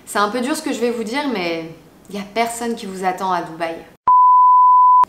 C'est un peu dur ce que je vais vous dire, mais il n'y a personne qui vous attend à Dubaï.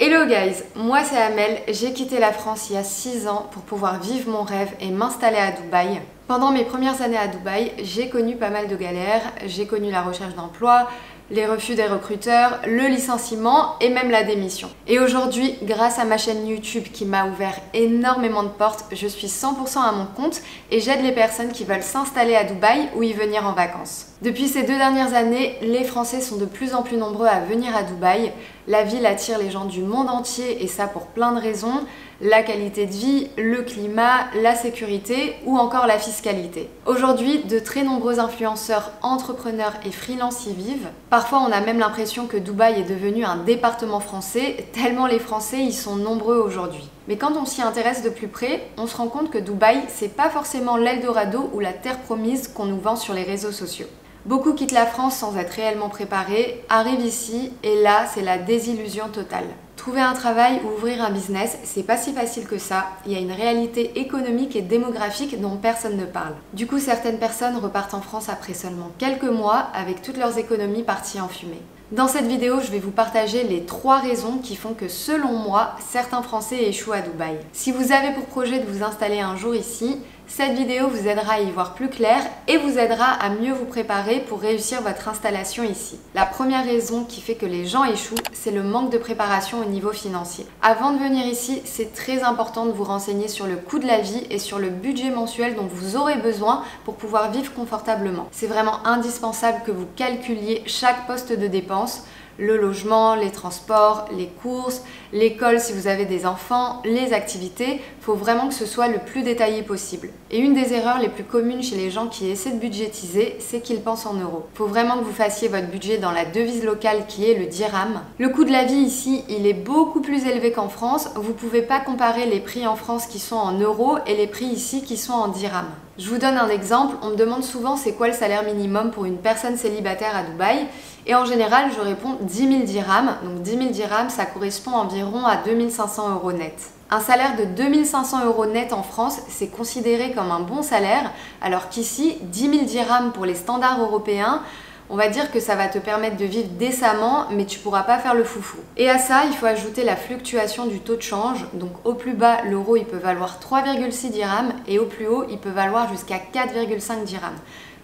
Hello guys, moi c'est Amel, j'ai quitté la France il y a 6 ans pour pouvoir vivre mon rêve et m'installer à Dubaï. Pendant mes premières années à Dubaï, j'ai connu pas mal de galères, j'ai connu la recherche d'emploi, les refus des recruteurs, le licenciement et même la démission. Et aujourd'hui, grâce à ma chaîne YouTube qui m'a ouvert énormément de portes, je suis 100% à mon compte et j'aide les personnes qui veulent s'installer à Dubaï ou y venir en vacances. Depuis ces 2 dernières années, les Français sont de plus en plus nombreux à venir à Dubaï. La ville attire les gens du monde entier et ça pour plein de raisons. La qualité de vie, le climat, la sécurité ou encore la fiscalité. Aujourd'hui, de très nombreux influenceurs, entrepreneurs et freelances y vivent. Parfois, on a même l'impression que Dubaï est devenu un département français, tellement les Français y sont nombreux aujourd'hui. Mais quand on s'y intéresse de plus près, on se rend compte que Dubaï, c'est pas forcément l'Eldorado ou la terre promise qu'on nous vend sur les réseaux sociaux. Beaucoup quittent la France sans être réellement préparés, arrivent ici et là, c'est la désillusion totale. Trouver un travail ou ouvrir un business, c'est pas si facile que ça. Il y a une réalité économique et démographique dont personne ne parle. Du coup, certaines personnes repartent en France après seulement quelques mois avec toutes leurs économies parties en fumée. Dans cette vidéo, je vais vous partager les 3 raisons qui font que, selon moi, certains Français échouent à Dubaï. Si vous avez pour projet de vous installer un jour ici, cette vidéo vous aidera à y voir plus clair et vous aidera à mieux vous préparer pour réussir votre installation ici. La première raison qui fait que les gens échouent, c'est le manque de préparation au niveau financier. Avant de venir ici, c'est très important de vous renseigner sur le coût de la vie et sur le budget mensuel dont vous aurez besoin pour pouvoir vivre confortablement. C'est vraiment indispensable que vous calculiez chaque poste de dépense, le logement, les transports, les courses, l'école si vous avez des enfants, les activités. Il faut vraiment que ce soit le plus détaillé possible. Et une des erreurs les plus communes chez les gens qui essaient de budgétiser, c'est qu'ils pensent en euros. Il faut vraiment que vous fassiez votre budget dans la devise locale qui est le dirham. Le coût de la vie ici, il est beaucoup plus élevé qu'en France. Vous ne pouvez pas comparer les prix en France qui sont en euros et les prix ici qui sont en dirham. Je vous donne un exemple, on me demande souvent c'est quoi le salaire minimum pour une personne célibataire à Dubaï et en général je réponds 10 000 dirhams, donc 10 000 dirhams ça correspond environ à 2 500 € net. Un salaire de 2 500 € net en France c'est considéré comme un bon salaire alors qu'ici 10 000 dirhams pour les standards européens, on va dire que ça va te permettre de vivre décemment, mais tu pourras pas faire le foufou. Et à ça, il faut ajouter la fluctuation du taux de change. Donc au plus bas, l'euro il peut valoir 3,6 dirhams et au plus haut, il peut valoir jusqu'à 4,5 dirhams.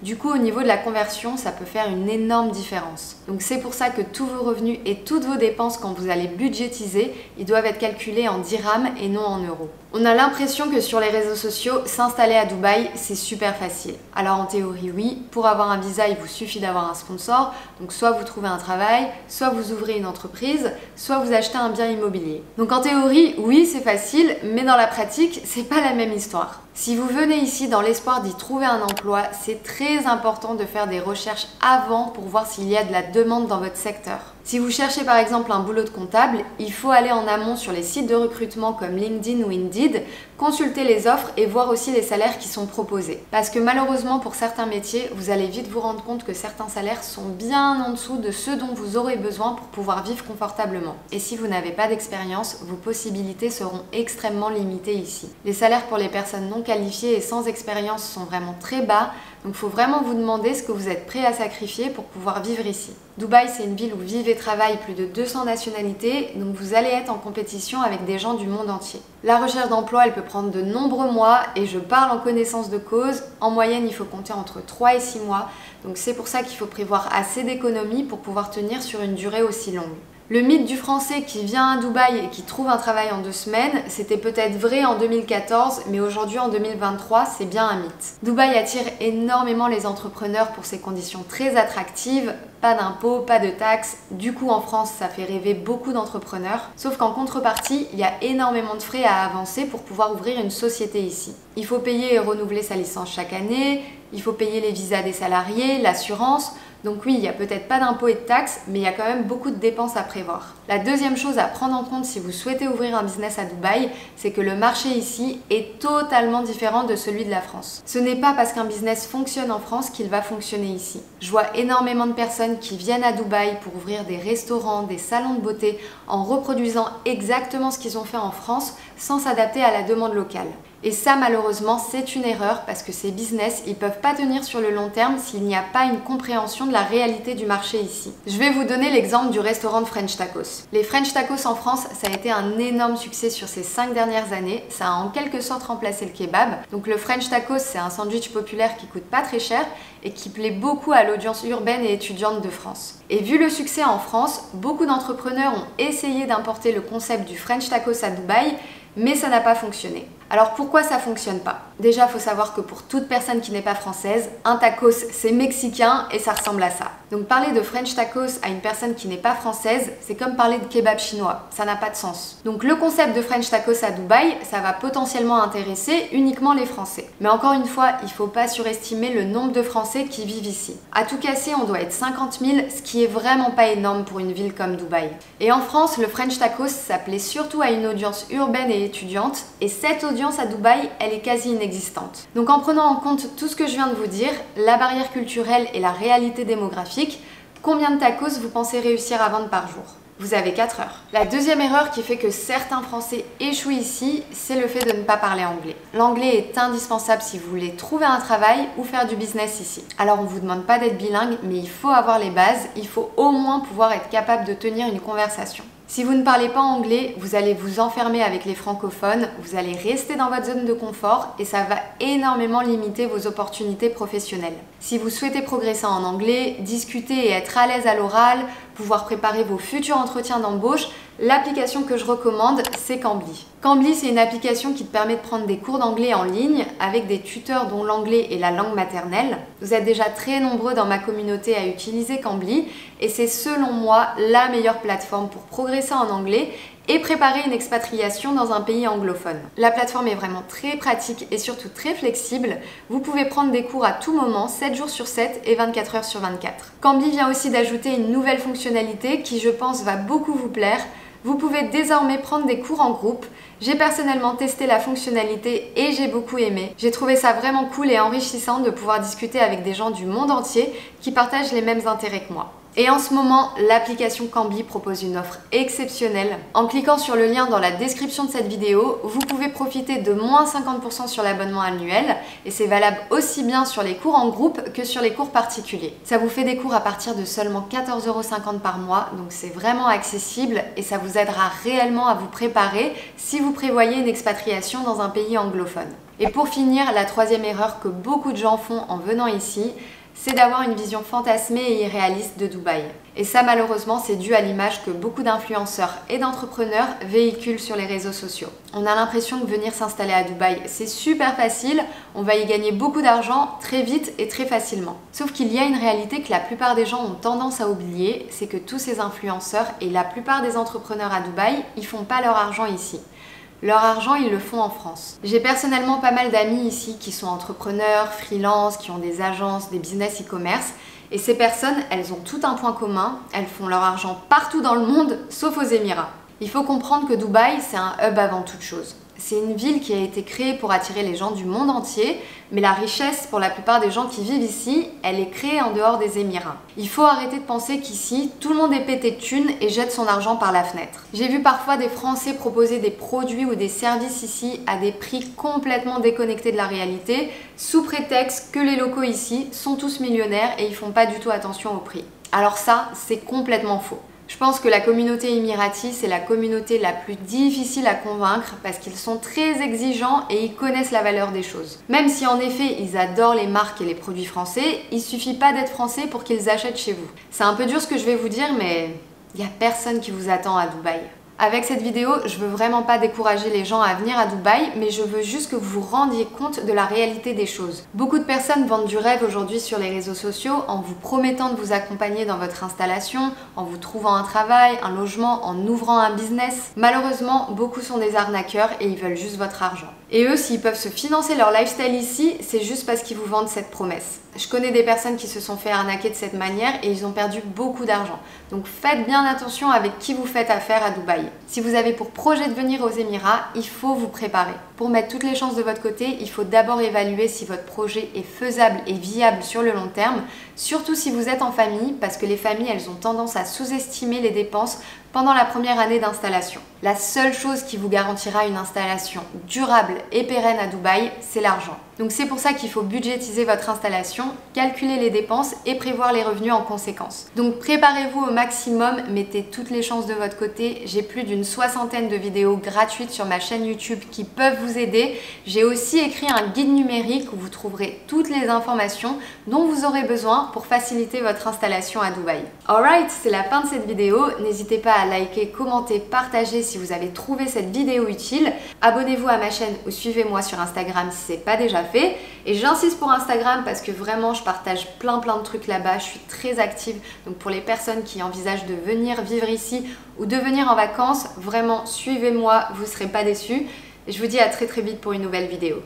Du coup, au niveau de la conversion, ça peut faire une énorme différence. Donc c'est pour ça que tous vos revenus et toutes vos dépenses, quand vous allez budgétiser, ils doivent être calculés en dirhams et non en euros. On a l'impression que sur les réseaux sociaux, s'installer à Dubaï, c'est super facile. Alors en théorie, oui, pour avoir un visa, il vous suffit d'avoir un sponsor. Donc soit vous trouvez un travail, soit vous ouvrez une entreprise, soit vous achetez un bien immobilier. Donc en théorie, oui, c'est facile, mais dans la pratique, c'est pas la même histoire. Si vous venez ici dans l'espoir d'y trouver un emploi, c'est très important de faire des recherches avant pour voir s'il y a de la demande dans votre secteur. Si vous cherchez par exemple un boulot de comptable, il faut aller en amont sur les sites de recrutement comme LinkedIn ou Indeed, consulter les offres et voir aussi les salaires qui sont proposés. Parce que malheureusement pour certains métiers, vous allez vite vous rendre compte que certains salaires sont bien en dessous de ceux dont vous aurez besoin pour pouvoir vivre confortablement. Et si vous n'avez pas d'expérience, vos possibilités seront extrêmement limitées ici. Les salaires pour les personnes non qualifiées et sans expérience sont vraiment très bas, donc il faut vraiment vous demander ce que vous êtes prêt à sacrifier pour pouvoir vivre ici. Dubaï, c'est une ville où vivent et travaillent plus de 200 nationalités, donc vous allez être en compétition avec des gens du monde entier. La recherche d'emploi, elle peut prendre de nombreux mois et je parle en connaissance de cause. En moyenne, il faut compter entre 3 et 6 mois, donc c'est pour ça qu'il faut prévoir assez d'économies pour pouvoir tenir sur une durée aussi longue. Le mythe du Français qui vient à Dubaï et qui trouve un travail en 2 semaines, c'était peut-être vrai en 2014, mais aujourd'hui en 2023, c'est bien un mythe. Dubaï attire énormément les entrepreneurs pour ses conditions très attractives, pas d'impôts, pas de taxes. Du coup, en France, ça fait rêver beaucoup d'entrepreneurs. Sauf qu'en contrepartie, il y a énormément de frais à avancer pour pouvoir ouvrir une société ici. Il faut payer et renouveler sa licence chaque année, il faut payer les visas des salariés, l'assurance. Donc oui, il n'y a peut-être pas d'impôts et de taxes, mais il y a quand même beaucoup de dépenses à prévoir. La deuxième chose à prendre en compte si vous souhaitez ouvrir un business à Dubaï, c'est que le marché ici est totalement différent de celui de la France. Ce n'est pas parce qu'un business fonctionne en France qu'il va fonctionner ici. Je vois énormément de personnes qui viennent à Dubaï pour ouvrir des restaurants, des salons de beauté, en reproduisant exactement ce qu'ils ont fait en France sans s'adapter à la demande locale. Et ça, malheureusement, c'est une erreur parce que ces business, ils peuvent pas tenir sur le long terme s'il n'y a pas une compréhension de la réalité du marché ici. Je vais vous donner l'exemple du restaurant de French Tacos. Les French Tacos en France, ça a été un énorme succès sur ces 5 dernières années. Ça a en quelque sorte remplacé le kebab. Donc le French Tacos, c'est un sandwich populaire qui coûte pas très cher et qui plaît beaucoup à l'audience urbaine et étudiante de France. Et vu le succès en France, beaucoup d'entrepreneurs ont essayé d'importer le concept du French Tacos à Dubaï, mais ça n'a pas fonctionné. Alors pourquoi ça fonctionne pas? Déjà, il faut savoir que pour toute personne qui n'est pas française, un tacos c'est mexicain et ça ressemble à ça. Donc parler de French tacos à une personne qui n'est pas française, c'est comme parler de kebab chinois, ça n'a pas de sens. Donc le concept de French tacos à Dubaï, ça va potentiellement intéresser uniquement les Français. Mais encore une fois, il faut pas surestimer le nombre de Français qui vivent ici. À tout casser, on doit être 50 000, ce qui est vraiment pas énorme pour une ville comme Dubaï. Et en France, le French tacos, ça plaît surtout à une audience urbaine et étudiante, et cette audience à Dubaï, elle est quasi inexistante. Donc en prenant en compte tout ce que je viens de vous dire, la barrière culturelle et la réalité démographique, combien de tacos vous pensez réussir à vendre par jour? Vous avez 4 heures. La deuxième erreur qui fait que certains Français échouent ici, c'est le fait de ne pas parler anglais. L'anglais est indispensable si vous voulez trouver un travail ou faire du business ici. Alors on ne vous demande pas d'être bilingue, mais il faut avoir les bases, il faut au moins pouvoir être capable de tenir une conversation. Si vous ne parlez pas anglais, vous allez vous enfermer avec les francophones, vous allez rester dans votre zone de confort et ça va énormément limiter vos opportunités professionnelles. Si vous souhaitez progresser en anglais, discuter et être à l'aise à l'oral, pouvoir préparer vos futurs entretiens d'embauche, l'application que je recommande, c'est Cambly. Cambly, c'est une application qui te permet de prendre des cours d'anglais en ligne avec des tuteurs dont l'anglais est la langue maternelle. Vous êtes déjà très nombreux dans ma communauté à utiliser Cambly et c'est selon moi la meilleure plateforme pour progresser en anglais et préparer une expatriation dans un pays anglophone. La plateforme est vraiment très pratique et surtout très flexible. Vous pouvez prendre des cours à tout moment, 7 jours sur 7 et 24 heures sur 24. Cambly vient aussi d'ajouter une nouvelle fonctionnalité qui, je pense, va beaucoup vous plaire. Vous pouvez désormais prendre des cours en groupe. J'ai personnellement testé la fonctionnalité et j'ai beaucoup aimé. J'ai trouvé ça vraiment cool et enrichissant de pouvoir discuter avec des gens du monde entier qui partagent les mêmes intérêts que moi. Et en ce moment, l'application Cambly propose une offre exceptionnelle. En cliquant sur le lien dans la description de cette vidéo, vous pouvez profiter de moins 50% sur l'abonnement annuel et c'est valable aussi bien sur les cours en groupe que sur les cours particuliers. Ça vous fait des cours à partir de seulement 14,50 € par mois, donc c'est vraiment accessible et ça vous aidera réellement à vous préparer si vous prévoyez une expatriation dans un pays anglophone. Et pour finir, la troisième erreur que beaucoup de gens font en venant ici, c'est d'avoir une vision fantasmée et irréaliste de Dubaï. Et ça, malheureusement, c'est dû à l'image que beaucoup d'influenceurs et d'entrepreneurs véhiculent sur les réseaux sociaux. On a l'impression que venir s'installer à Dubaï, c'est super facile, on va y gagner beaucoup d'argent très vite et très facilement. Sauf qu'il y a une réalité que la plupart des gens ont tendance à oublier, c'est que tous ces influenceurs et la plupart des entrepreneurs à Dubaï, ils font pas leur argent ici. Leur argent, ils le font en France. J'ai personnellement pas mal d'amis ici qui sont entrepreneurs, freelance, qui ont des agences, des business e-commerce. Et ces personnes, elles ont tout un point commun, elles font leur argent partout dans le monde, sauf aux Émirats. Il faut comprendre que Dubaï, c'est un hub avant toute chose. C'est une ville qui a été créée pour attirer les gens du monde entier, mais la richesse pour la plupart des gens qui vivent ici, elle est créée en dehors des Émirats. Il faut arrêter de penser qu'ici, tout le monde est pété de thunes et jette son argent par la fenêtre. J'ai vu parfois des Français proposer des produits ou des services ici à des prix complètement déconnectés de la réalité, sous prétexte que les locaux ici sont tous millionnaires et ils font pas du tout attention au prix. Alors ça, c'est complètement faux. Je pense que la communauté émirati, c'est la communauté la plus difficile à convaincre parce qu'ils sont très exigeants et ils connaissent la valeur des choses. Même si en effet, ils adorent les marques et les produits français, il suffit pas d'être français pour qu'ils achètent chez vous. C'est un peu dur ce que je vais vous dire, mais il n'y a personne qui vous attend à Dubaï. Avec cette vidéo, je veux vraiment pas décourager les gens à venir à Dubaï, mais je veux juste que vous vous rendiez compte de la réalité des choses. Beaucoup de personnes vendent du rêve aujourd'hui sur les réseaux sociaux en vous promettant de vous accompagner dans votre installation, en vous trouvant un travail, un logement, en ouvrant un business. Malheureusement, beaucoup sont des arnaqueurs et ils veulent juste votre argent. Et eux, s'ils peuvent se financer leur lifestyle ici, c'est juste parce qu'ils vous vendent cette promesse. Je connais des personnes qui se sont fait arnaquer de cette manière et ils ont perdu beaucoup d'argent. Donc faites bien attention avec qui vous faites affaire à Dubaï. Si vous avez pour projet de venir aux Émirats, il faut vous préparer. pour mettre toutes les chances de votre côté, il faut d'abord évaluer si votre projet est faisable et viable sur le long terme, surtout si vous êtes en famille, parce que les familles, elles ont tendance à sous-estimer les dépenses pendant la première année d'installation. La seule chose qui vous garantira une installation durable et pérenne à Dubaï, c'est l'argent. Donc c'est pour ça qu'il faut budgétiser votre installation, calculer les dépenses et prévoir les revenus en conséquence. Donc préparez-vous au maximum, mettez toutes les chances de votre côté. J'ai plus d'une 60aine de vidéos gratuites sur ma chaîne YouTube qui peuvent vous aider. J'ai aussi écrit un guide numérique où vous trouverez toutes les informations dont vous aurez besoin pour faciliter votre installation à Dubaï. Alright, c'est la fin de cette vidéo. N'hésitez pas à liker, commenter, partager si vous avez trouvé cette vidéo utile. Abonnez-vous à ma chaîne ou suivez-moi sur Instagram si ce n'est pas déjà fait. Et j'insiste pour Instagram parce que vraiment je partage plein de trucs là-bas. Je suis très active. Donc pour les personnes qui envisagent de venir vivre ici ou de venir en vacances, vraiment suivez-moi, vous ne serez pas déçus. Et je vous dis à très vite pour une nouvelle vidéo.